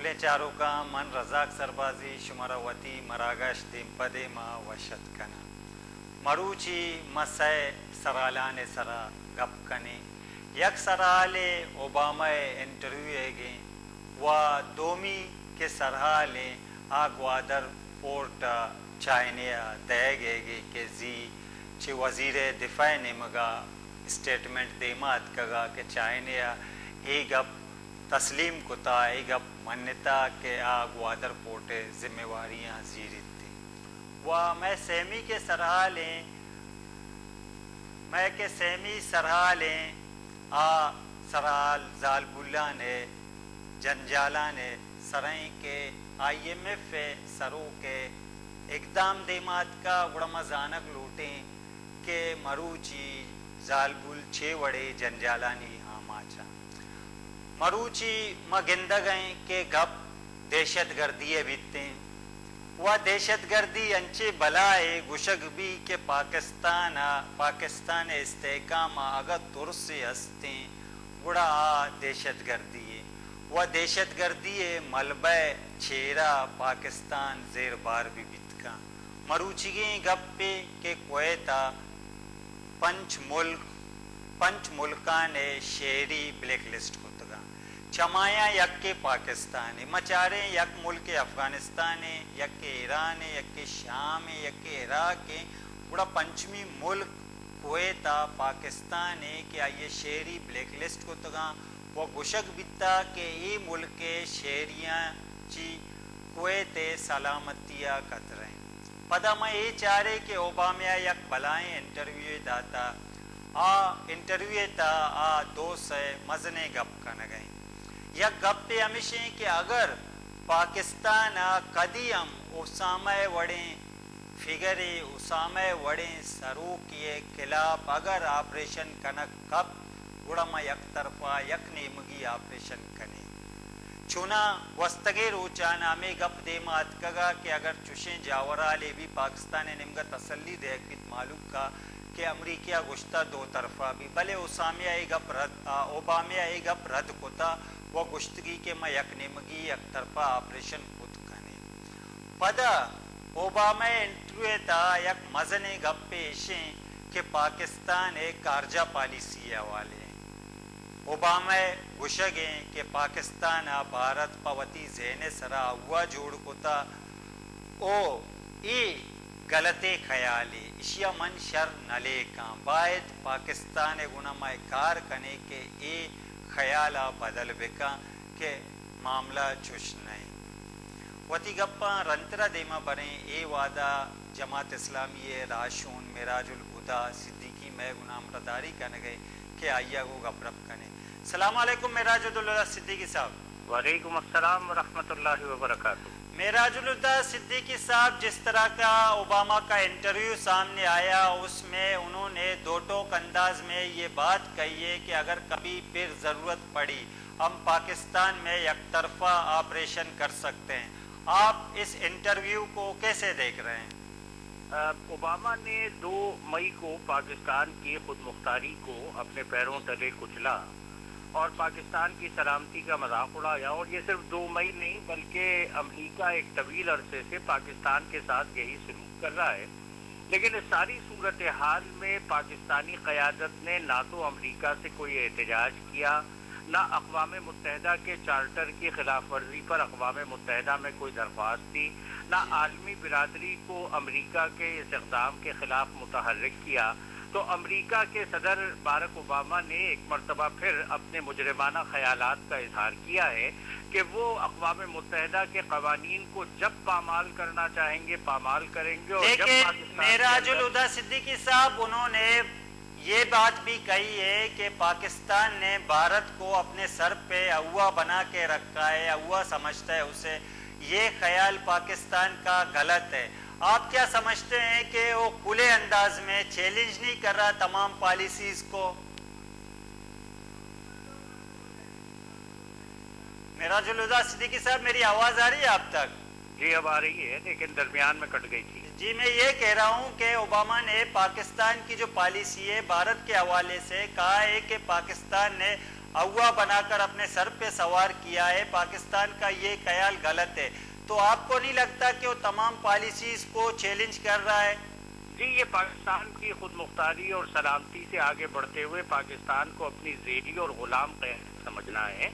Clay چاروں کا من رزاق سربازی شمراوتی مراگش دیمپدے ما وشت کنا مروچی مسے سرالان سرا گپ کنے یک سرال اوباما انٹرویو گے و دومی کے سرحالیں آ گوادر پورٹ چائنیا دے گے کہ زی چھ وزیر دفاع نے مگا اسٹیٹمنٹ دیمات کگا کہ چائنیا ای گپ تسلیم کتا ای گپ منتا کہ آ گوادر پورٹ ذمہ واریاں زیرت تھی و میں سیمی کے سرحالیں سرحالیں آ سرحال زالب اللہ نے جنجالہ نے سرائیں کے آئی ایم ایف سروں کے اقدام دیمات کا گڑما زانک لوٹیں کہ مروچی زالبل چھ وڑے جنجالانی آماچا مروچی مگندہ گئیں کہ گپ دہشت گردی بیتیں وہ دہشت گردی انچے بلائے گشگ بھی کہ پاکستان استحکام اگر ترس ہستیں گڑا دہشت گردی ہے وہ دہشت گردی ملبہ چھیرا پاکستان زیر بار بھی بتکا مروچگیں گپ پہ کہ کویتا پنچ ملکان شہری بلیک لسٹ کو تگا چمایا یک کے پاکستان مچارے یک ملک افغانستان یک کے ایران یک کے شام یک کے عراق بڑا پنچمی ملک کویتا پاکستان کہ آئیے شہری بلیک لسٹ کو تگا وہ گشک بیتا کہ یہ ملک شہریاں چی کویت سلامتیہ قطریں پدا میں یہ چارے کہ اوباما یک بلائیں انٹرویو داتا انٹرویو تا دوست مزنے گپ کا نگئیں یک گپ پہ ہمیشہ کہ اگر پاکستان قدیم اسامہ وڑیں فگرے اسامہ وڑیں سرو کیے خلاف اگر آپریشن کنک کب گڑما یک طرفہ یک نیمگی آپریشن کنے چونا وستگے روچان ہمیں گپ دے مات کگا کہ اگر چوشیں جاورا لے بھی پاکستان نمگا تسلی دے بیت معلوم کا کہ امریکہ گشتہ دو طرفہ بھی بلے اوباما ای گپ رد کتا وہ گشتگی کے میں یک نمگی یک طرفہ آپریشن خود کنے پدا اوباما انٹرویو تا یک مزنے گپ پیشیں کہ پاکستان ایک کارجہ پالیسی حوالے اوباما گشگیں کہ پاکستان بھارت پوتی ذہن سرا ہوا جوڑ کتا او ای غلطے خیالی اشیا من شر نلے کام باید پاکستان گناہ کار کنے کہ اے خیالہ بدل بکا کہ معاملہ چوش نہیں وتی گپا رنترا دیما بریں اے وعدہ جماعت اسلامی راشون معراج الہدا صدیقی میں گناہ مرداری کنے گئے کہ آئیا کو گپ رپ کنے السلام علیکم معراج الہدا صدیقی صاحب وعلیکم السلام ورحمۃ اللہ وبرکاتہ معراج الہدا صدیقی صاحب جس طرح کا اوباما کا انٹرویو سامنے آیا اس میں انہوں نے دو ٹوک انداز میں یہ بات کہی ہے کہ اگر کبھی پھر ضرورت پڑی ہم پاکستان میں یک طرفہ آپریشن کر سکتے ہیں آپ اس انٹرویو کو کیسے دیکھ رہے ہیں؟ اوباما نے 2 مئی کو پاکستان کی خود مختاری کو اپنے پیروں تلے کچلا اور پاکستان کی سلامتی کا مذاق اڑایا اور یہ صرف 2 مئی نہیں بلکہ امریکہ ایک طویل عرصے سے پاکستان کے ساتھ یہی سلوک کر رہا ہے لیکن اس ساری صورتحال میں پاکستانی قیادت نے نہ تو امریکہ سے کوئی احتجاج کیا نہ اقوام متحدہ کے چارٹر کی خلاف ورزی پر اقوام متحدہ میں کوئی درخواست دی نہ عالمی برادری کو امریکہ کے اس اقدام کے خلاف متحرک کیا تو امریکہ کے صدر باراک اوباما نے ایک مرتبہ پھر اپنے مجرمانہ خیالات کا اظہار کیا ہے کہ وہ اقوام متحدہ کے قوانین کو جب پامال کرنا چاہیں گے پامال کریں گے اور جب لیکن معراج الہدا صدیقی صاحب انہوں نے یہ بات بھی کہی ہے کہ پاکستان نے بھارت کو اپنے سر پہ ہوا بنا کے رکھا ہے ہوا سمجھتا ہے اسے یہ خیال پاکستان کا غلط ہے آپ کیا سمجھتے ہیں کہ وہ کھلے انداز میں چیلنج نہیں کر رہا تمام پالیسیز کو؟ معراج الہدا صدیقی صاحب میری آواز آ رہی ہے آپ تک؟ جی اب آ رہی ہے لیکن درمیان میں کٹ گئی تھی. جی میں یہ کہہ رہا ہوں کہ اوباما نے پاکستان کی جو پالیسی ہے بھارت کے حوالے سے کہا ہے کہ پاکستان نے اغوا بنا کر اپنے سر پہ سوار کیا ہے، پاکستان کا یہ خیال غلط ہے، تو آپ کو نہیں لگتا کہ وہ تمام پالیسیز کو چیلنج کر رہا ہے؟ جی، یہ پاکستان کی خود مختاری اور سلامتی سے آگے بڑھتے ہوئے پاکستان کو اپنی ذیلی اور غلام قیادت سمجھنا ہے۔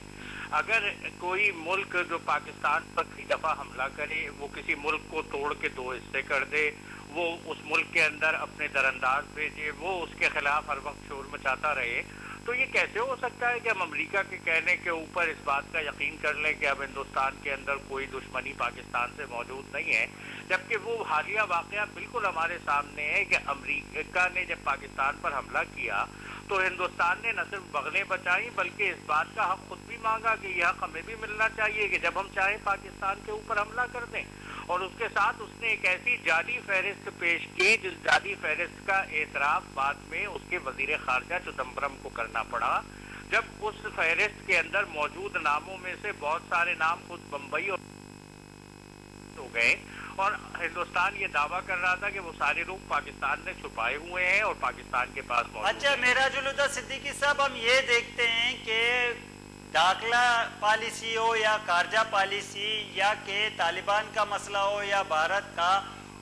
اگر کوئی ملک جو پاکستان پر کئی دفعہ حملہ کرے، وہ کسی ملک کو توڑ کے دو حصے کر دے، وہ اس ملک کے اندر اپنے درانداز بھیجے، وہ اس کے خلاف ہر وقت شور مچاتا رہے، تو یہ کیسے ہو سکتا ہے کہ ہم امریکہ کے کہنے کے اوپر اس بات کا یقین کر لیں کہ اب ہندوستان کے اندر کوئی دشمنی پاکستان سے موجود نہیں ہے، جبکہ وہ حالیہ واقعہ بالکل ہمارے سامنے ہے کہ امریکہ نے جب پاکستان پر حملہ کیا تو ہندوستان نے نہ صرف بغلیں بچائیں بلکہ اس بات کا حق خود بھی مانگا کہ یہ حق ہمیں بھی ملنا چاہیے کہ جب ہم چاہیں پاکستان کے اوپر حملہ کر دیں، اور اس کے ساتھ اس نے ایک ایسی جعلی فہرست پیش کی جس جعلی فہرست کا اعتراف بعد میں اس کے وزیر خارجہ چدمبرم کو کرنا پڑا، جب اس فہرست کے اندر موجود ناموں میں سے بہت سارے نام خود بمبئی ہو گئے، اور ہندوستان یہ دعویٰ کر رہا تھا کہ وہ سارے لوگ پاکستان نے چھپائے ہوئے ہیں اور پاکستان کے پاس موجود ہیں۔ اچھا معراج الہدیٰ صدیقی صاحب، ہم یہ دیکھتے ہیں کہ داخلہ پالیسی ہو یا خارجہ پالیسی یا کہ طالبان کا مسئلہ ہو یا بھارت کا،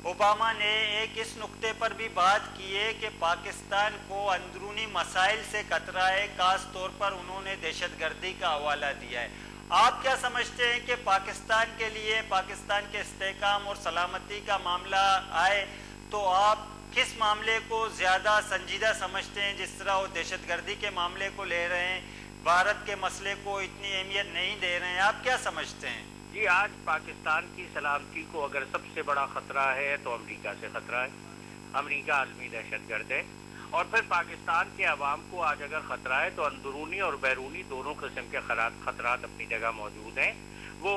اوباما نے ایک اس نقطے پر بھی بات کی ہے کہ پاکستان کو اندرونی مسائل سے خطرہ ہے، خاص طور پر انہوں نے دہشت گردی کا حوالہ دیا ہے۔ آپ کیا سمجھتے ہیں کہ پاکستان کے لیے، پاکستان کے استحکام اور سلامتی کا معاملہ آئے تو آپ کس معاملے کو زیادہ سنجیدہ سمجھتے ہیں؟ جس طرح وہ دہشت گردی کے معاملے کو لے رہے ہیں، بھارت کے مسئلے کو اتنی اہمیت نہیں دے رہے ہیں، آپ کیا سمجھتے ہیں؟ جی، آج پاکستان کی سلامتی کو اگر سب سے بڑا خطرہ ہے تو امریکہ سے خطرہ ہے۔ امریکہ عالمی دہشت گرد ہے، اور پھر پاکستان کے عوام کو آج اگر خطرہ ہے تو اندرونی اور بیرونی دونوں قسم کے خطرات اپنی جگہ موجود ہیں۔ وہ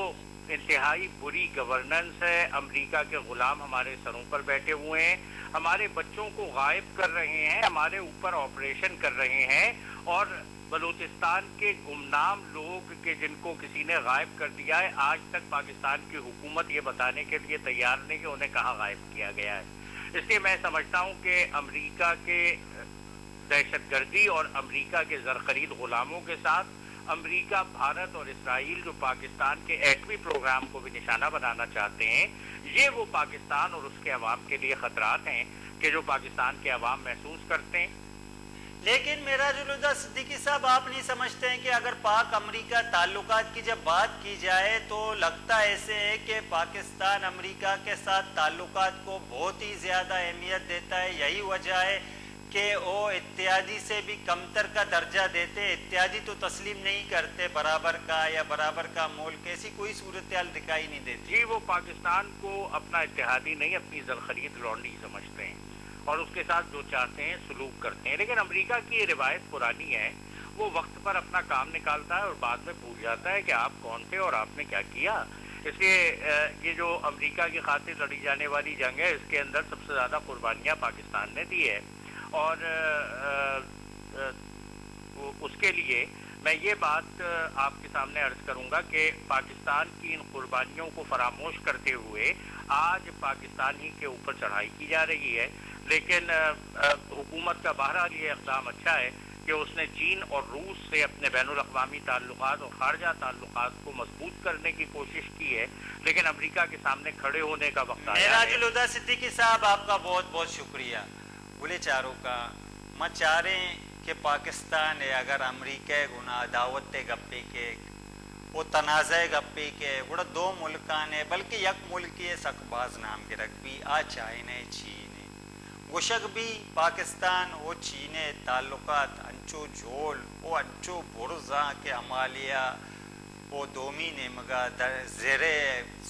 انتہائی بری گورننس ہے، امریکہ کے غلام ہمارے سروں پر بیٹھے ہوئے ہیں، ہمارے بچوں کو غائب کر رہے ہیں، ہمارے اوپر آپریشن کر رہے ہیں، اور بلوچستان کے گمنام لوگ کہ جن کو کسی نے غائب کر دیا ہے، آج تک پاکستان کی حکومت یہ بتانے کے لیے تیار نہیں کہ انہیں کہاں غائب کیا گیا ہے۔ اس لیے میں سمجھتا ہوں کہ امریکہ کے دہشت گردی اور امریکہ کے زرخرید غلاموں کے ساتھ امریکہ، بھارت اور اسرائیل جو پاکستان کے ایٹمی پروگرام کو بھی نشانہ بنانا چاہتے ہیں، یہ وہ پاکستان اور اس کے عوام کے لیے خطرات ہیں کہ جو پاکستان کے عوام محسوس کرتے ہیں۔ لیکن معراج الہدیٰ صدیقی صاحب، آپ نہیں سمجھتے ہیں کہ اگر پاک امریکہ تعلقات کی جب بات کی جائے تو لگتا ایسے ہے کہ پاکستان امریکہ کے ساتھ تعلقات کو بہت ہی زیادہ اہمیت دیتا ہے؟ یہی وجہ ہے کہ وہ اتحادی سے بھی کمتر کا درجہ دیتے، اتحادی تو تسلیم نہیں کرتے برابر کا یا برابر کا ملک، ایسی کوئی صورتحال دکھائی نہیں دیتی؟ جی، وہ پاکستان کو اپنا اتحادی نہیں، اپنی زرخرید لونڈی سمجھتے ہیں اور اس کے ساتھ جو چاہتے ہیں سلوک کرتے ہیں۔ لیکن امریکہ کی یہ روایت پرانی ہے، وہ وقت پر اپنا کام نکالتا ہے اور بعد میں بھول جاتا ہے کہ آپ کون تھے اور آپ نے کیا کیا۔ اس لیے یہ جو امریکہ کی خاطر لڑی جانے والی جنگ ہے، اس کے اندر سب سے زیادہ قربانیاں پاکستان نے دی ہے، اور اس کے لیے میں یہ بات آپ کے سامنے عرض کروں گا کہ پاکستان کی ان قربانیوں کو فراموش کرتے ہوئے آج پاکستان ہی کے اوپر چڑھائی کی جا رہی ہے۔ لیکن حکومت کا بہرحال یہ اقدام اچھا ہے کہ اس نے چین اور روس سے اپنے بین الاقوامی تعلقات اور خارجہ تعلقات کو مضبوط کرنے کی کوشش کی ہے، لیکن امریکہ کے سامنے کھڑے ہونے کا وقت آیا ہے۔ معراج الہدیٰ صدیقی صاحب، آپ کا بہت بہت شکریہ۔ بولے چاروں کا میں چاہ رہے ہیں کہ پاکستان ہے اگر امریکہ گنا دعوت گپی کے وہ تنازع گپی کے گوڑا دو ملکان ہے بلکہ یک ملکی سکباز نام کے رکھ بھی آ چائنے چین گوشک بھی پاکستان وہ چینے تعلقات انچو جھول وہ انچو برزاں کے عمالیہ وہ دومی نے مگا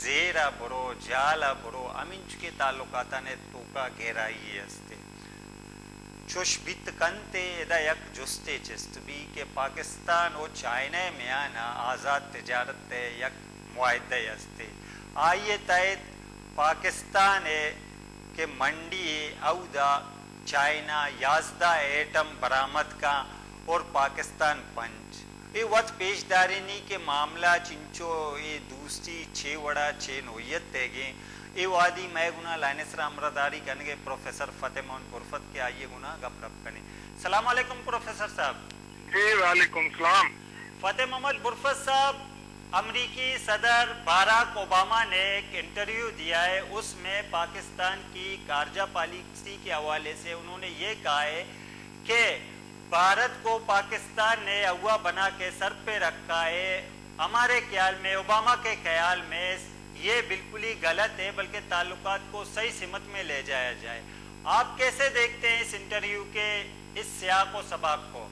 زیرہ برو جالا برو امنچ کے تعلقات نے توکا گہرائی ہستے چوش بیت کنتے ادا یک جستے چست بھی کہ پاکستان وہ چائنے میں آنا آزاد تجارت یک معاہدہ ہستے آئیے تحت پاکستان ہے کہ منڈی اودا چائنا 11 ایٹم برآمد کا اور پاکستان 5 یہ وقت پیش داری نہیں کہ معاملہ چنچو یہ دوسری 6 وڑا 6 نوعیت تے گئے یہ وادی میں گنا لائن سر امرداری کرنے گے پروفیسر فتح محمد غرفت کے آئیے گنا گپ رپ کرنے۔ السلام علیکم پروفیسر صاحب۔ جی وعلیکم السلام۔ فتح محمد برفت صاحب، امریکی صدر باراک اوباما نے ایک انٹرویو دیا ہے، اس میں پاکستان کی خارجہ پالیسی کے حوالے سے انہوں نے یہ کہا ہے کہ بھارت کو پاکستان نے اغوا بنا کے سر پہ رکھا ہے۔ ہمارے خیال میں، اوباما کے خیال میں یہ بالکل ہی غلط ہے، بلکہ تعلقات کو صحیح سمت میں لے جایا جائے۔ آپ کیسے دیکھتے ہیں اس انٹرویو کے اس سیاق و سباق کو؟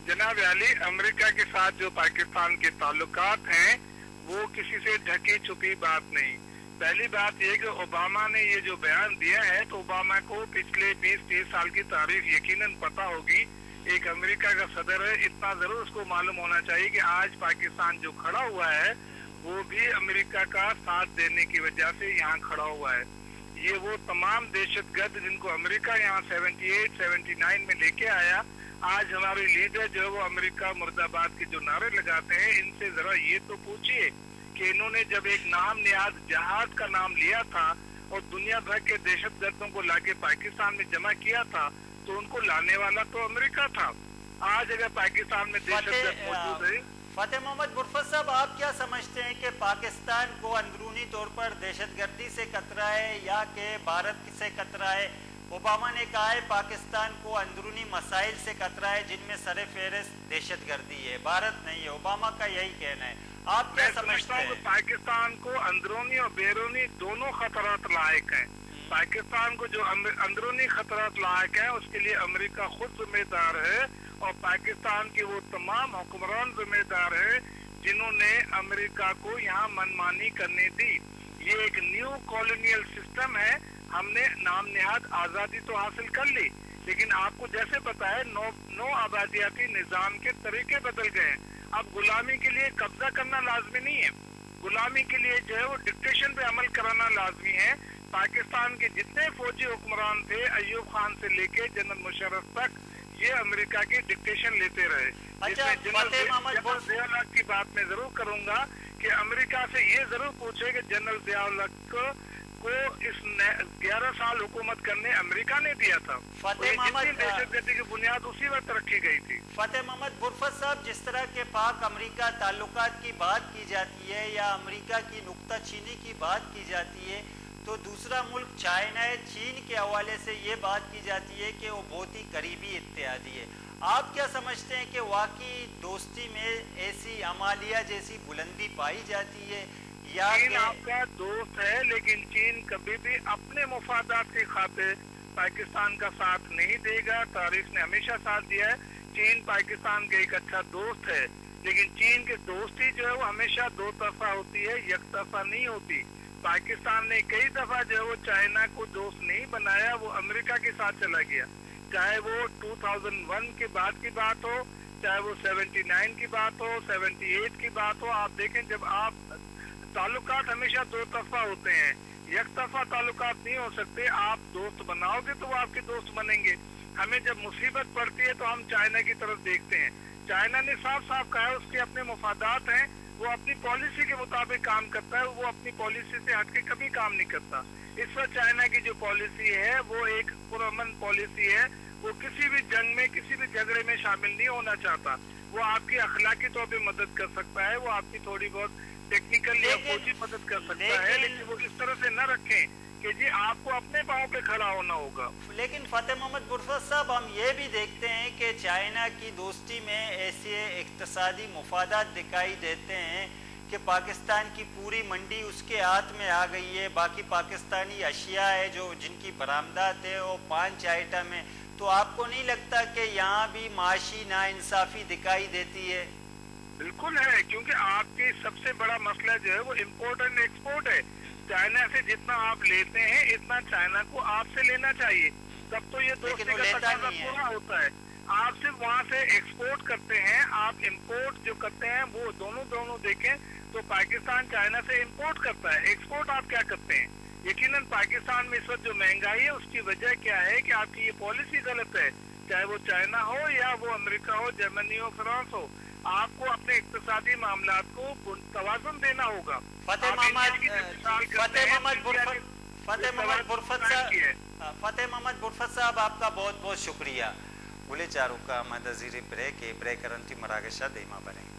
جناب علی، امریکہ کے ساتھ جو پاکستان کے تعلقات ہیں وہ کسی سے ڈھکی چھپی بات نہیں۔ پہلی بات یہ کہ اوباما نے یہ جو بیان دیا ہے تو اوباما کو پچھلے 20-30 سال کی تاریخ یقیناً پتہ ہوگی۔ ایک امریکہ کا صدر ہے، اتنا ضرور اس کو معلوم ہونا چاہیے کہ آج پاکستان جو کھڑا ہوا ہے وہ بھی امریکہ کا ساتھ دینے کی وجہ سے یہاں کھڑا ہوا ہے۔ یہ وہ تمام دہشت گرد جن کو امریکہ یہاں 78-79 میں لے کے آیا، آج ہمارے لیڈر جو ہے وہ امریکہ مرد آباد کے جو نعرے لگاتے ہیں، ان سے ذرا یہ تو پوچھئے کہ انہوں نے جب ایک نام نیاز جہاد کا نام لیا تھا اور دنیا بھر کے دہشت گردوں کو لا کے پاکستان میں جمع کیا تھا تو ان کو لانے والا تو امریکہ تھا۔ آج اگر پاکستان میں دہشت گرد موجود ہے۔ فتح محمد برفت صاحب، آپ کیا سمجھتے ہیں کہ پاکستان کو اندرونی طور پر دہشت گردی سے خطرہ ہے یا کہ بھارت سے خطرہ ہے؟ اوباما نے کہا ہے پاکستان کو اندرونی مسائل سے خطرہ ہے جن میں سر فہرست دہشت گردی ہے، بھارت نہیں ہے۔ اوباما کا یہی کہنا ہے، آپ کیا سمجھتے ہیں؟ پاکستان کو اندرونی اور بیرونی دونوں خطرات لاحق ہیں۔ پاکستان کو جو اندرونی خطرات لاحق ہیں اس کے لیے امریکہ خود ذمہ دار ہے، اور پاکستان کے وہ تمام حکمران ذمہ دار ہیں جنہوں نے امریکہ کو یہاں منمانی کرنے دی۔ یہ ایک نیو کالونیل سسٹم ہے۔ ہم نے نام نہاد آزادی تو حاصل کر لی، لیکن آپ کو جیسے پتا ہے نو آبادیاتی نظام کے طریقے بدل گئے ہیں۔ اب غلامی کے لیے قبضہ کرنا لازمی نہیں ہے، غلامی کے لیے جو ہے وہ ڈکٹیشن پہ عمل کرانا لازمی ہے۔ پاکستان کے جتنے فوجی حکمران تھے، ایوب خان سے لے کے جنرل مشرف تک، یہ امریکہ کی ڈکٹیشن لیتے رہے۔ جنرل ضیاء الحق کی بات میں ضرور کروں گا کہ امریکہ سے یہ ضرور پوچھے کہ جنرل ضیاء الحق کو اس 11 سال حکومت کرنے امریکہ نے دیا تھا۔ دہشت گردی کی بنیاد اسی وقت رکھی گئی تھی۔ فتح محمد برفت صاحب، جس طرح کے پاک امریکہ تعلقات کی بات کی جاتی ہے یا امریکہ کی نکتہ چینی کی بات کی جاتی ہے، تو دوسرا ملک چائنا ہے، چین کے حوالے سے یہ بات کی جاتی ہے کہ وہ بہت ہی قریبی اتحادی ہے۔ آپ کیا سمجھتے ہیں کہ واقعی دوستی میں ایسی عمالیہ جیسی بلندی پائی جاتی ہے یا چین آپ کا دوست ہے، لیکن چین کبھی بھی اپنے مفادات کی خاطر پاکستان کا ساتھ نہیں دے گا۔ تاریخ نے ہمیشہ ساتھ دیا ہے۔ چین پاکستان کا ایک اچھا دوست ہے، لیکن چین کی دوستی جو ہے وہ ہمیشہ دو طرفہ ہوتی ہے، یک طرفہ نہیں ہوتی۔ پاکستان نے کئی دفعہ جو ہے وہ چائنا کو دوست نہیں بنایا، وہ امریکہ کے ساتھ چلا گیا، چاہے وہ 2001 کے بعد کی بات ہو، چاہے وہ 79 کی بات ہو، 78 کی بات ہو۔ آپ دیکھیں جب آپ تعلقات ہمیشہ دو طرفہ ہوتے ہیں، یک طرفہ تعلقات نہیں ہو سکتے۔ آپ دوست بناؤ گے تو وہ آپ کے دوست بنیں گے۔ ہمیں جب مصیبت پڑتی ہے تو ہم چائنا کی طرف دیکھتے ہیں۔ چائنا نے صاف صاف کہا ہے اس کے اپنے مفادات ہیں، وہ اپنی پالیسی کے مطابق کام کرتا ہے، وہ اپنی پالیسی سے ہٹ کے کبھی کام نہیں کرتا۔ اس وقت چائنا کی جو پالیسی ہے وہ ایک پرامن پالیسی ہے، وہ کسی بھی جنگ میں کسی بھی جھگڑے میں شامل نہیں ہونا چاہتا۔ وہ آپ کی اخلاقی طور پہ مدد کر سکتا ہے، وہ آپ کی تھوڑی بہت ٹیکنیکل یا فوجی مدد کر سکتا ہے، لیکن وہ اس طرح سے نہ رکھیں کہ جی آپ کو اپنے پاؤں پہ کھڑا ہونا ہوگا۔ لیکن فتح محمد برفت صاحب، ہم یہ بھی دیکھتے ہیں کہ چائنا کی دوستی میں ایسے اقتصادی مفادات دکھائی دیتے ہیں کہ پاکستان کی پوری منڈی اس کے ہاتھ میں آ گئی ہے، باقی پاکستانی اشیاء ہے جو جن کی برآمدات ہے وہ 5 آئٹم ہے۔ تو آپ کو نہیں لگتا کہ یہاں بھی معاشی ناانصافی دکھائی دیتی ہے؟ بالکل ہے، کیونکہ آپ کی سب سے بڑا مسئلہ جو ہے وہ امپورٹ اینڈ ایکسپورٹ ہے۔ چائنا سے جتنا آپ لیتے ہیں اتنا چائنا کو آپ سے لینا چاہیے، تب تو یہ دوستی کا تقاضا پورا ہوتا ہے۔ آپ صرف وہاں سے ایکسپورٹ کرتے ہیں، آپ امپورٹ جو کرتے ہیں وہ دونوں دیکھیں تو پاکستان چائنا سے امپورٹ کرتا ہے، ایکسپورٹ آپ کیا کرتے ہیں؟ یقیناً پاکستان میں اس وقت جو مہنگائی ہے اس کی وجہ کیا ہے کہ آپ کی یہ پالیسی غلط ہے، چاہے وہ چائنا ہو یا وہ امریکہ ہو، جرمنی ہو، فرانس ہو۔ آپ کو اپنے اقتصادی معاملات کو توازن دینا ہوگا۔ فتح محمد برفت صاحب، آپ کا بہت بہت شکریہ۔ ولی چارو کا مدزیری بریک برے کرنٹی مراگشہ دیما برے